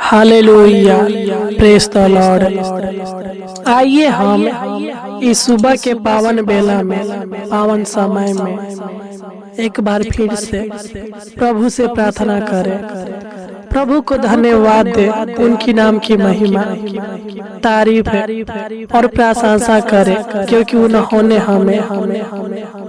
Hallelujah, praise the Lord. आइए हम इस सुबह के पावन बेला में, पावन समय में एक बार फिर से प्रभु से प्रार्थना करें। प्रभु को धन्यवाद दे, उनकी नाम की महिमा, तारीफ है और प्रशंसा करे, क्योंकि उन्होंने हमें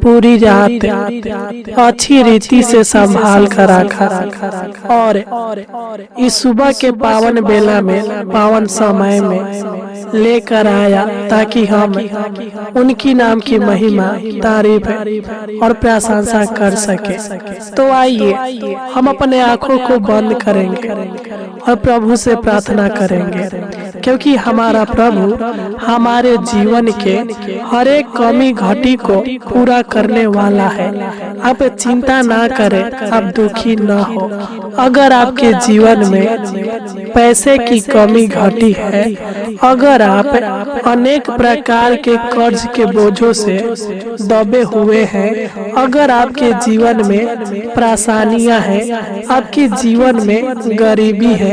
पूरी रात अच्छी रीति से संभाल कर रखा और इस सुबह के पावन बेला में, पावन समय में लेकर आया, ताकि हम उनकी नाम की महिमा, तारीफ और प्रशंसा कर सके। तो आइए हम अपने आंखों को बंद करेंगे और प्रभु से प्रार्थना करेंगे, क्योंकि हमारा प्रभु हमारे जीवन के हर एक कमी घटी को पूरा करने वाला है। आप चिंता ना करें, आप दुखी ना हो। अगर आपके जीवन में पैसे की कमी घटी है, अगर आप अनेक प्रकार के कर्ज के बोझों से दबे हुए हैं, अगर आपके जीवन में परेशानियां हैं, आपके जीवन में गरीबी है,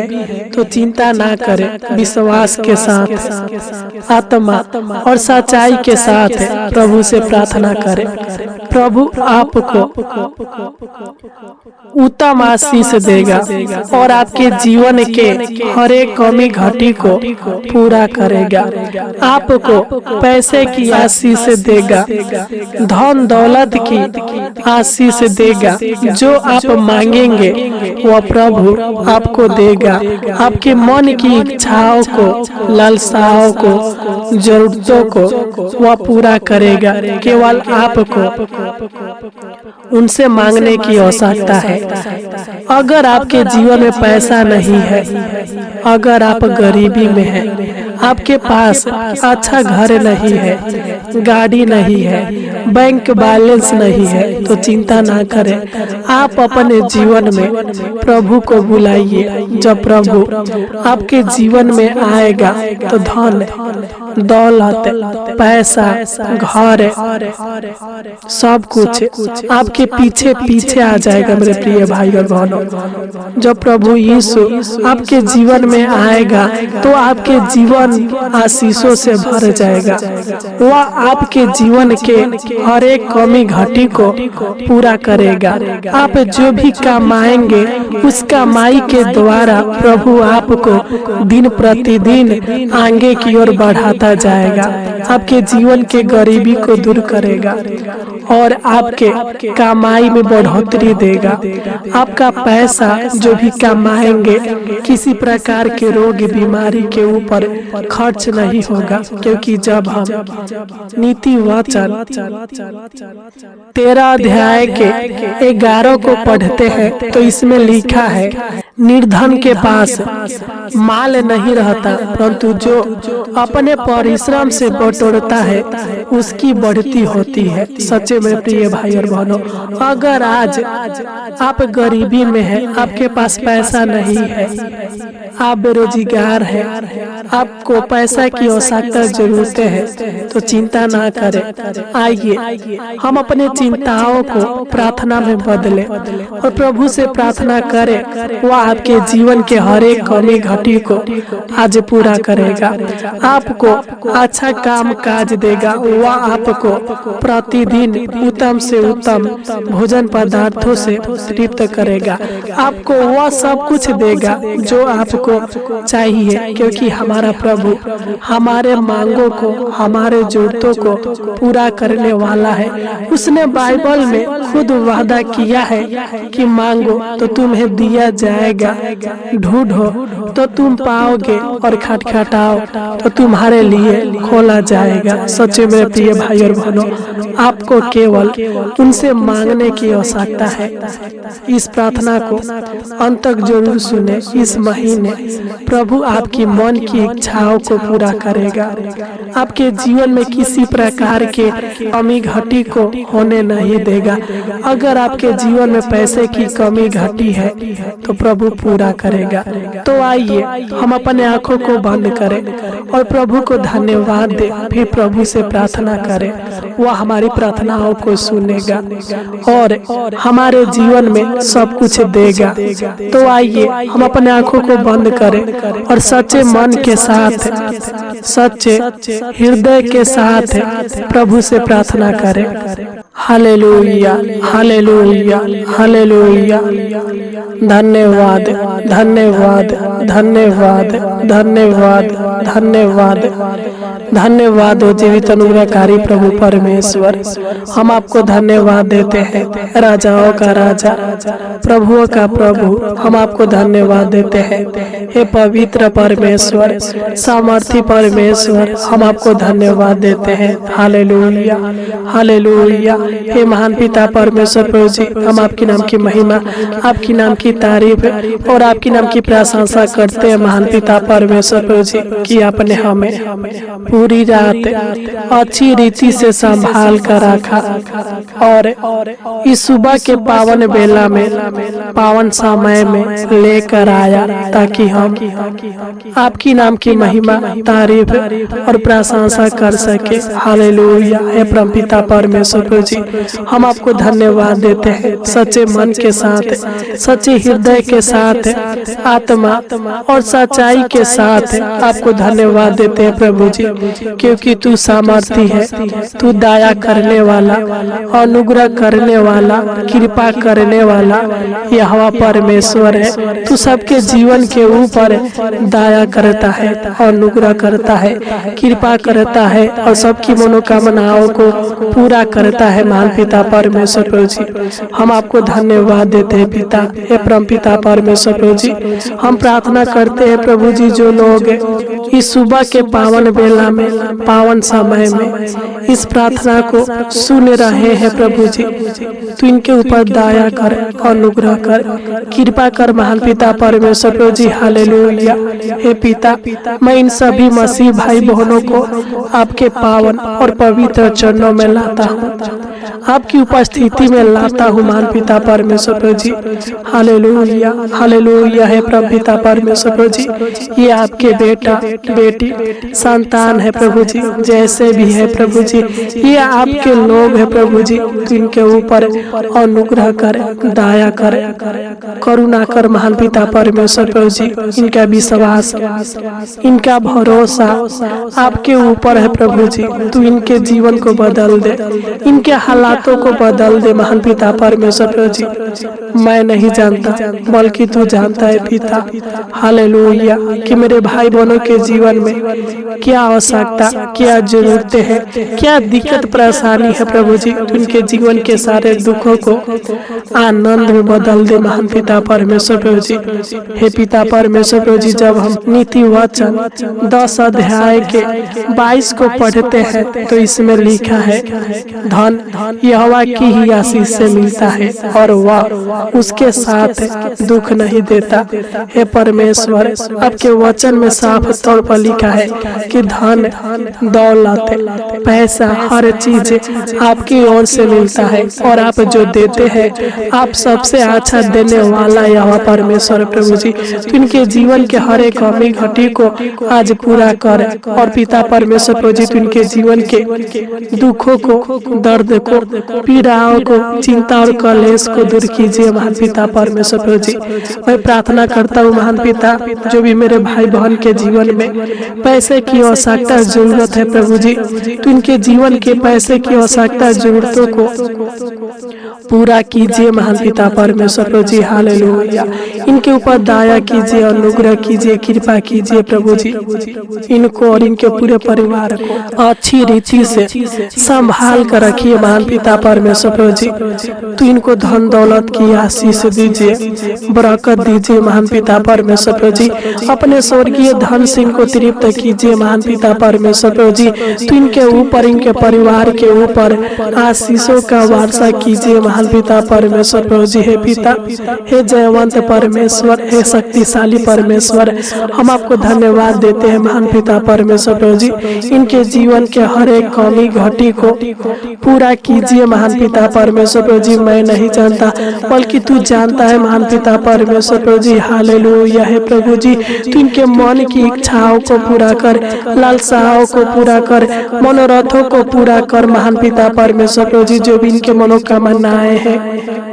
तो चिंता ना करें। विश्वास के साथ, आत्मा और सच्चाई के साथ प्रभु से प्रार्थना करें। प्रभु आपको उत्तम आशीष देगा और आपके जीवन के हर एक कमी घटी को पूरा करेगा। आपको पैसे की आशीष देगा, धन दौलत की आशीष देगा। जो आप मांगेंगे वह प्रभु आपको देगा। आपके मन की इच्छाओं को, लालसाओं को, जरूरतों को वह पूरा करेगा। केवल आपको उनसे मांगने की आवश्यकता है। अगर आपके जीवन में पैसा नहीं है, अगर आप गरीबी में हैं, आपके पास अच्छा घर नहीं है, गाड़ी नहीं है, बैंक बैलेंस नहीं है, तो चिंता ना करें। आप अपने जीवन में प्रभु को बुलाइए। जब प्रभु आपके जीवन में आएगा तो धन दौलत, पैसा, घर, सब कुछ आपके पीछे पीछे आ जाएगा। मेरे प्रिय भाई और बहनों, जब प्रभु यीशु आपके जीवन में आएगा तो आपके जीवन आशीषों से भर जाएगा। वह आपके जीवन के हर एक कमी घटी को पूरा करेगा। आप जो भी कमाएंगे उस कमाई के द्वारा प्रभु आपको दिन प्रतिदिन आगे की ओर बढ़ाता जाएगा। आपके जीवन के गरीबी को दूर करेगा और आपके कमाई में बढ़ोतरी देगा। आपका पैसा जो भी कमाएंगे किसी प्रकार के रोग बीमारी के ऊपर खर्च नहीं होगा, क्योंकि जब हम नीति वचन 13 अध्याय के 11 को पढ़ते हैं तो इसमें लिखा है, निर्धन के पास माल नहीं रहता, परंतु जो अपने परिश्रम से बटोरता है उसकी बढ़ती होती है। सच्चे में प्रिय भाई और बहनों, अगर आज आप गरीबी में हैं, आपके पास पैसा नहीं है, आप बेरोजगार हैं, आपको पैसा की आवश्यकता जरूरत है, तो चिंता ना करें। आइए हम अपने चिंताओं को प्रार्थना में बदलें और प्रभु से प्रार्थना करें। वह आपके जीवन के हर एक कमी घटी को आज पूरा करेगा। आपको अच्छा काम काज देगा। वह आपको प्रतिदिन उत्तम से उत्तम भोजन पदार्थों से तृप्त करेगा। आपको वह सब कुछ देगा जो आपको चाहिए, क्योंकि हमारा प्रभु हमारे मांगों को, हमारे जरूरतों को पूरा करने वाला है। उसने बाइबल में खुद वादा किया है कि मांगो तो तुम्हें दिया जाएगा, ढूंढो तो तुम पाओगे और खटखटाओ तो तुम्हारे लिए खोला जाएगा। सच्चे में प्रिय भाई और बहनों, आपको केवल उनसे मांगने की आवश्यकता है। इस प्रार्थना को अंत तक जरूर सुने। इस महीने प्रभु आपकी मन की इच्छाओं को पूरा करेगा। आपके जीवन में किसी प्रकार के कमी घटी को होने नहीं देगा। अगर आपके जीवन में पैसे की कमी घटी है तो प्रभु पूरा करेगा। तो आइए हम अपने आंखों को बंद करें और प्रभु को धन्यवाद दें, फिर प्रभु से प्रार्थना करें। वह हमारी प्रार्थनाओं को सुनेगा और हमारे जीवन में सब कुछ देगा। तो आइए हम अपने आंखों को बंद बंद करें और सच्चे मन के साथ, सच्चे हृदय के साथ प्रभु से प्रार्थना करें। Hallelujah, hallelujah, hallelujah. धन्यवाद, धन्यवाद, धन्यवाद, धन्यवाद, धन्यवाद, धन्यवाद ओ जीवित अनुग्रहकारी प्रभु परमेश्वर। हम आपको धन्यवाद देते हैं, राजाओं का राजा, प्रभुओं का प्रभु। हम आपको धन्यवाद देते हैं हे पवित्र परमेश्वर, सामर्थी परमेश्वर। हम आपको धन्यवाद देते हैं। Hallelujah, hallelujah. हे महान पिता परमेश्वर प्रभु जी, हम आपके नाम की महिमा, आपकी नाम की तारीफ और आपकी नाम की प्रशंसा करते हैं महान पिता परमेश्वर प्रभु जी कि आपने हमें पूरी रात अच्छी रीति से संभाल कर रखा और इस सुबह के पावन बेला में, पावन समय में लेकर आया ताकि हम आपकी नाम की महिमा, तारीफ और प्रशंसा कर सके। हालेलुया। हे परमपिता परमेश्वर प्रभु जी, हम आपको धन्यवाद देते हैं सच्चे मन के साथ, सच्चे हृदय के साथ, आत्मा और सच्चाई के साथ आपको धन्यवाद देते हैं प्रभु जी, क्योंकि तू सामर्थी है, तू दया करने वाला, अनुग्रह करने वाला, कृपा करने वाला यहोवा परमेश्वर है। तू सबके जीवन के ऊपर दया करता है, अनुग्रह करता है, कृपा करता है और सबकी मनोकामनाओं को पूरा करता है महान पिता परमेश्वर प्रभु जी। हम आपको धन्यवाद देते हैं पिता, हे परम पिता परमेश्वर प्रभु जी। हम प्रार्थना करते हैं प्रभु जी, जो लोग इस सुबह के पावन बेला में, पावन समय में इस प्रार्थना को सुन रहे हैं प्रभु जी, तो इनके ऊपर दया कर, अनुग्रह कर, कृपा कर महान पिता परमेश्वर प्रभु जी। हालेलुया। हे पिता, मैं इन सभी मसीह भाई बहनों को आपके पावन और पवित्र चरणों में लाता हूँ, आपकी उपस्थिति में लाता हूँ महान पिता परमेश्वर प्रभु जी। Hallelujah, hallelujah. हे प्रभु पिता परमेश्वर प्रभु जी, ये आपके बेटा बेटी संतान है प्रभु जी, जैसे भी है प्रभु जी, ये आपके लोग है प्रभु जी। तो इनके ऊपर अनुग्रह कर, दया कर, करुणा कर महान पिता परमेश्वर प्रभु जी। इनका विश्वास, इनका भरोसा आपके ऊपर है प्रभु जी। तू इनके जीवन को बदल दे, इनके हालातों को बदल दे महान पिता परमेश्वर प्रभु जी। मैं नहीं जानता बल्कि तू जानता है पिता। हालेलुया। कि मेरे भाई बहनों के जीवन में क्या आवश्यकता, क्या जरूरतें हैं, क्या दिक्कत परेशानी है प्रभु जी, तो उनके जीवन के सारे दुखों को आनंद में बदल दे महान पिता परमेश्वर प्रभु जी। हे पिता परमेश्वर प्रभु जी, जब हम नीति वचन 10 अध्याय के 22 को पढ़ते हैं तो इसमें लिखा है, धन यहोवा की ही आशीष से मिलता है और वह उसके साथ दुख नहीं देता। हे परमेश्वर, आपके वचन में साफ तौर पर लिखा है कि धन, दौलत, पैसा, हर चीज आपकी ओर से मिलता है और आप जो देते हैं आप सबसे अच्छा देने वाला यहोवा परमेश्वर प्रभु जी। तो इनके जीवन के हर एक कमी घटी को आज पूरा कर और पिता परमेश्वर प्रभु जी, तो इनके जीवन के दुखों को, दर्द को, पीड़ाओं को, चिंता और कलेश को दूर कीजिए महान पिता परमेश्वर प्रभु जी। मैं प्रार्थना करता हूँ महान पिता, जो भी मेरे भाई बहन के जीवन में पैसे की आवश्यकता जरूरत है प्रभु जी, तो इनके जीवन के पैसे की आवश्यकता जरूरतों को पूरा कीजिए महान पिता परमेश्वर प्रभु जी। हालेलुया। इनके ऊपर दया कीजिए, अनुग्रह कीजिए, कृपा कीजिए प्रभु जी। इनको और इनके पूरे परिवार को अच्छी रीति से संभाल कर रखिए महान पिता परमेश्वर प्रभु जी। तो इनको धन दौलत की आशीष दीजिए, बरकत दीजिए महान पिता परमेश्वर प्रभु जी। अपने स्वर्गीय धन से इनको तृप्त कीजिए महान पिता परमेश्वर प्रभु जी। तो इनके ऊपर, इनके परिवार के ऊपर आशीषों का वर्षा कीजिए महान पिता परमेश्वर प्रभु जी। हे पिता, हे जयवंत परमेश्वर, हे शक्तिशाली परमेश्वर, हम आपको धन्यवाद देते हैं महान पिता परमेश्वर प्रभु जी। इनके जीवन के हर एक कमी घटी को पूरा कीजिए महान पिता परमेश्वर प्रभु जी। मैं नहीं जानता बल्कि तू जानता है महान पिता परमेश्वर प्रभु जी। हालेलुया। हे प्रभु जी, तू इनके मन की इच्छाओं को पूरा कर, लालसाओं को पूरा कर, मनोरथों को पूरा कर महान पिता परमेश्वर प्रभु जी। जो भी इनके मनोकामनाएं हैं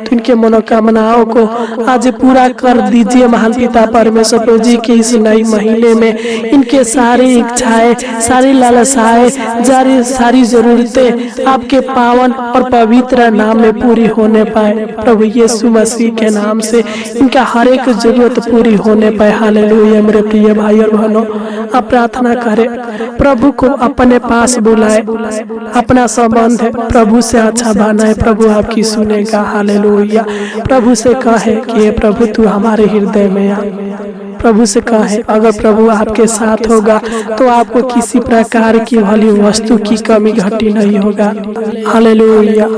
तो इनके मनोकामनाओं को आज पूरा कर दीजिए महान पिता परमेश्वर प्रभु जी के इस नई महीने में इनके सारी इच्छाएं, सारी लालसाएं, सारी जरूरतें आपके पावन और पवित्र नाम में पूरी होने पाए। प्रभु यीशु मसीह के नाम से इनका हर एक जरूरत पूरी होने पाए। हालेलुया। मेरे प्रिय भाई और बहनों, आप प्रार्थना करें, प्रभु को अपने पास बुलाए, अपना संबंध प्रभु से अच्छा बनाए। प्रभु आपकी सुनेगा। हालेलुया। प्रभु से कहे कि हे प्रभु तू हमारे हृदय में आ। प्रभु से कहे अगर प्रभु आपके साथ होगा तो आपको किसी प्रकार की भली वस्तु की कमी घटी नहीं होगा। हालेलुया।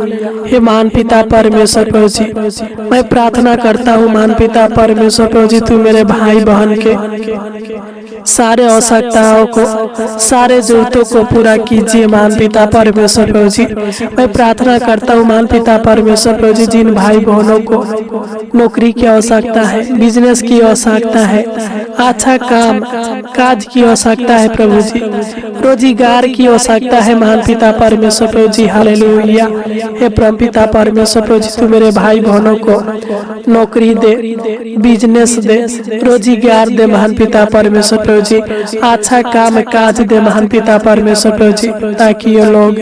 हे महान पिता परमेश्वर प्रभु जी, मैं प्रार्थना करता हूँ महान पिता परमेश्वर प्रभु जी, तू मेरे भाई बहन के सारे आवश्यकताओं को, सारे जरूरतों को पूरा कीजिए महान पिता परमेश्वर प्रभु जी। मैं प्रार्थना करता हूँ महान पिता परमेश्वर प्रभु जी, जिन भाई बहनों को नौकरी की आवश्यकता है, बिजनेस की आवश्यकता है, अच्छा काम काज की आवश्यकता है प्रभु जी, रोजगार की आवश्यकता है महान पिता परमेश्वर प्रभु जी। हालेलुया। हे परम पिता परमेश्वर प्रभु जी, तू मेरे भाई बहनों को नौकरी दे, बिजनेस दे, रोजगार दे महान पिता परमेश्वर प्रभु जी, अच्छा काम काज दे महान पिता परमेश्वर प्रभु जी, ताकि ये लोग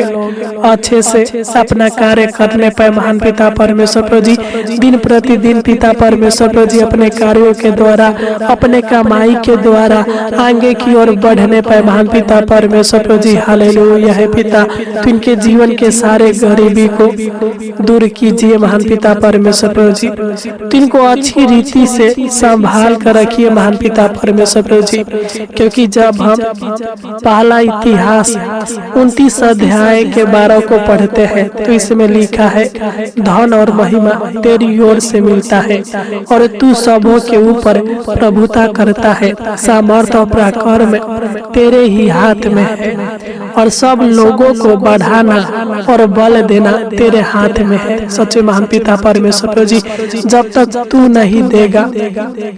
अच्छे से अपना कार्य करने पाए महान पिता परमेश्वर प्रभु जी। दिन प्रतिदिन पिता परमेश्वर प्रभु जी अपने कार्यों के द्वारा, अपने कमाई के द्वारा आगे की ओर बढ़ने पाए महान पिता परमेश्वर प्रभु जी। हालेलुया। है पिता, तो इनके जीवन के सारे गरीबी को दूर कीजिए महान पिता परमेश्वर प्रभु जी। तो इनको अच्छी रीति से संभाल कर रखिए महान पिता परमेश्वर प्रभु जी, क्योंकि जब हम पहला इतिहास 29 अध्याय के 12 को पढ़ते हैं तो इसमें लिखा है, धन और महिमा तेरी ओर से मिलता है और तू सबों के ऊपर प्रभुता करता है, सामर्थ और पराक्रम तेरे ही हाथ में है और सब लोगों को बढ़ाना और बल देना तेरे हाथ में है। सच्चे महान पिता परमेश्वर प्रभु जी, जब तक तू नहीं देगा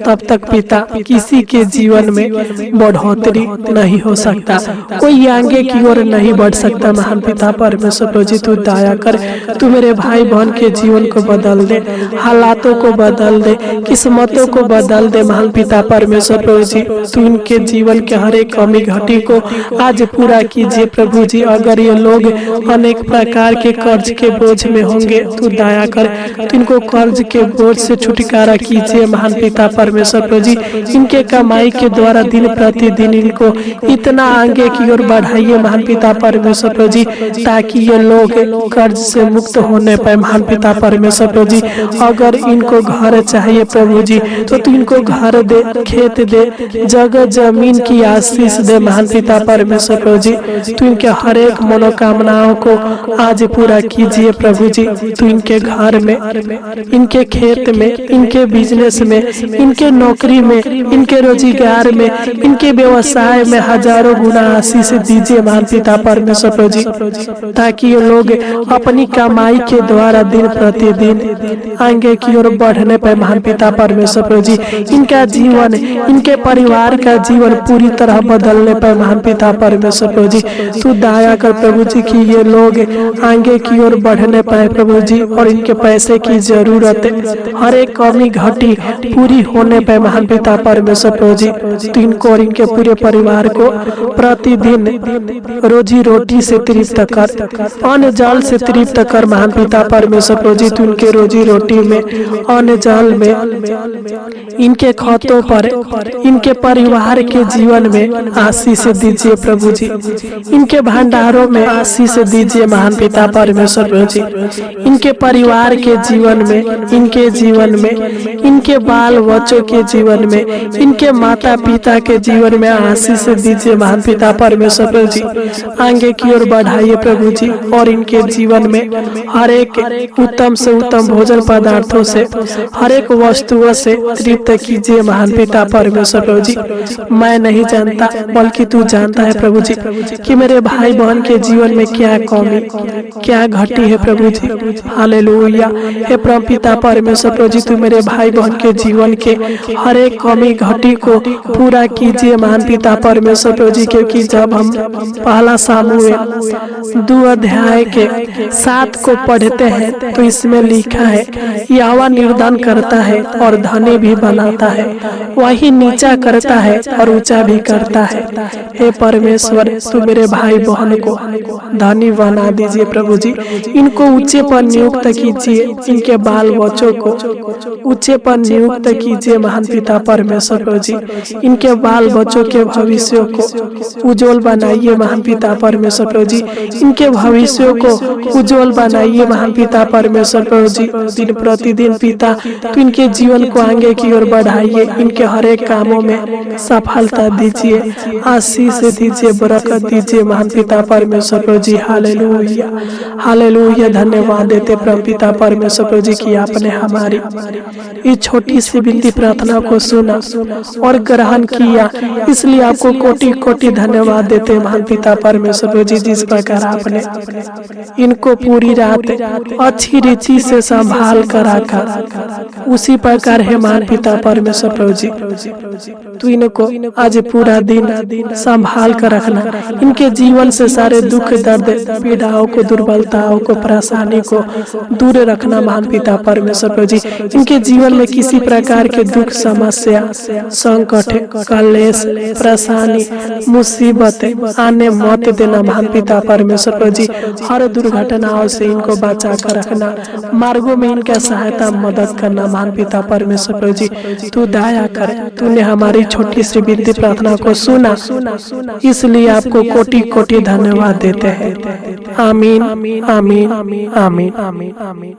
तब तक पिता किसी के जीवन में बढ़ोतरी नहीं हो सकता, कोई आगे की ओर नहीं बढ़ सकता। महान पिता परमेश्वर प्रभु जी, तू दया कर, तू मेरे भाई बहन के जीवन को बदल दे, हालातों को बदल दे, किस्मतों को बदल दे महान पिता परमेश्वर प्रभु जी। तू इनके जीवन के हर एक कमी घटी को आज पूरा कीजिए प्रभु जी। अगर ये लोग अनेक प्रकार के कर्ज के बोझ में होंगे, तू दया कर, तू इनको कर्ज के बोझ से छुटकारा कीजिए महान पिता परमेश्वर प्रभु जी। इनके कमाई के द्वारा दिन प्रतिदिन इनको इतना आगे की ओर बढ़ाइए महान पिता परमेश्वर प्रभु जी, ताकि ये लोग कर्ज से मुक्त होने पाए महान पिता परमेश्वर प्रभु जी। अगर इनको घर चाहिए प्रभु जी, तो तू इनको घर दे, खेत दे, जगह जमीन की आशीष दे महान पिता परमेश्वर प्रभु जी। तू इनके हर एक मनोकामनाओं को आज पूरा कीजिए प्रभु जी। तू इनके घर में, इनके खेत में, इनके बिजनेस में, इनके नौकरी में, इनके रोजगार में, इनके व्यवसाय में हजारों गुना आशीष दीजिए महान पिता परमेश्वर प्रभु जी, ताकि ये लोग अपनी कमाई के द्वारा दिन प्रतिदिन आगे की ओर बढ़ने पाए महान पिता परमेश्वर प्रभु जी। इनका जीवन, इनके परिवार का जीवन पूरी तरह बदलने पाए महान पिता परमेश्वर प्रभु जी। तू दया कर प्रभु जी कि ये लोग आगे की ओर बढ़ने पाए प्रभु जी, और इनके पैसे की जरूरत हर एक कमी घटी पूरी होने पाए महान पिता परमेश्वर प्रभु जी। तो इनको और इनके पूरे परिवार को प्रतिदिन रोजी रोटी से तृप्त कर, अन्न जल से तृप्त कर महान पिता परमेश्वर प्रभु जी। तू इनके रोजी रोटी में, अन्न जल में, इनके खातों पर, इनके परिवार के जीवन में आशीष दीजिए प्रभु जी। इनके भंडारों में आशीष दीजिए महान पिता परमेश्वर प्रभु जी। इनके परिवार के जीवन में, इनके जीवन में, इनके बाल बच्चों के जीवन में, इनके माता पिता के जीवन में आशीष दीजिए महान पिता परमेश्वर प्रभु जी। आगे की ओर बढ़ाइए प्रभु जी, और इनके जीवन में हर एक उत्तम से उत्तम भोजन पदार्थों से, हर एक वस्तुओं से तृप्त कीजिए महान पिता परमेश्वर प्रभु जी। मैं नहीं जानता बल्कि तू जानता है प्रभु जी कि मेरे भाई बहन के जीवन में क्या कमी, क्या घटी है प्रभु जी। हालेलुया। हे परमपिता परमेश्वर प्रभु जी, तू मेरे भाई बहन के जीवन के हर एक कमी घटी को पूरा कीजिए महान पिता परमेश्वर प्रभु जी। क्योंकि जब हम पहला सामुएल 2 अध्याय के 7 को पढ़ते हैं तो इसमें लिखा है, यहोवा निर्धन करता है और धनी भी बनाता है, वही नीचा करता है और ऊंचा भी करता है। हे परमेश्वर, तू मेरे भाई बहन को धनी बना दीजिए प्रभु जी। इनको ऊंचे पर नियुक्त कीजिए, इनके बाल बच्चों को ऊंचे पर नियुक्त कीजिए महान पिता परमेश्वर प्रभु जी। इनके बाल बच्चों के भविष्य को उज्जवल बनाइए महान पिता परमेश्वर प्रभु जी। इनके भविष्य को उज्जवल बनाइए महान पिता परमेश्वर प्रभु जी। दिन प्रतिदिन पिता तो इनके जीवन को आगे की ओर बढ़ाइए, इनके हर एक कामों में सफलता दीजिए, आशीष दीजिए, बरकत दीजिए महान पिता परमेश्वर प्रभु जी। Hallelujah, hallelujah. धन्यवाद देते परम पिता परमेश्वर प्रभु जी की आपने हमारी इस छोटी सी विनती प्रार्थना को सुना और ग्रहण किया, इसलिए आपको कोटि कोटि धन्यवाद देते महान पिता परमेश्वर प्रभु जी। जिस प्रकार आपने इनको पूरी रात अच्छी रीति से संभाल कर रखा, उसी प्रकार है महान पिता परमेश्वर प्रभु जी, तू इनको आज पूरा दिन संभाल कर रखना। इनके जीवन से सारे दुख दर्द पीड़ाओं को, दुर्बलताओं को, परेशानी को दूर रखना महान पिता परमेश्वर प्रभु जी। इनके जीवन में किसी प्रकार के दुख, समस्या, संकट, कलेश, परेशानी, मुसीबत आने मत देना महान पिता परमेश्वर प्रभु जी। हर दुर्घटनाओं से इनको बचा कर रखना, मार्गों में इनका सहायता मदद करना महान पिता परमेश्वर प्रभु जी। तू दया कर, तूने हमारी छोटी सी विनती प्रार्थना को सुना, इसलिए आपको कोटि कोटि धन्यवाद देते हैं। आमीन, आमीन, आमीन, आमीन।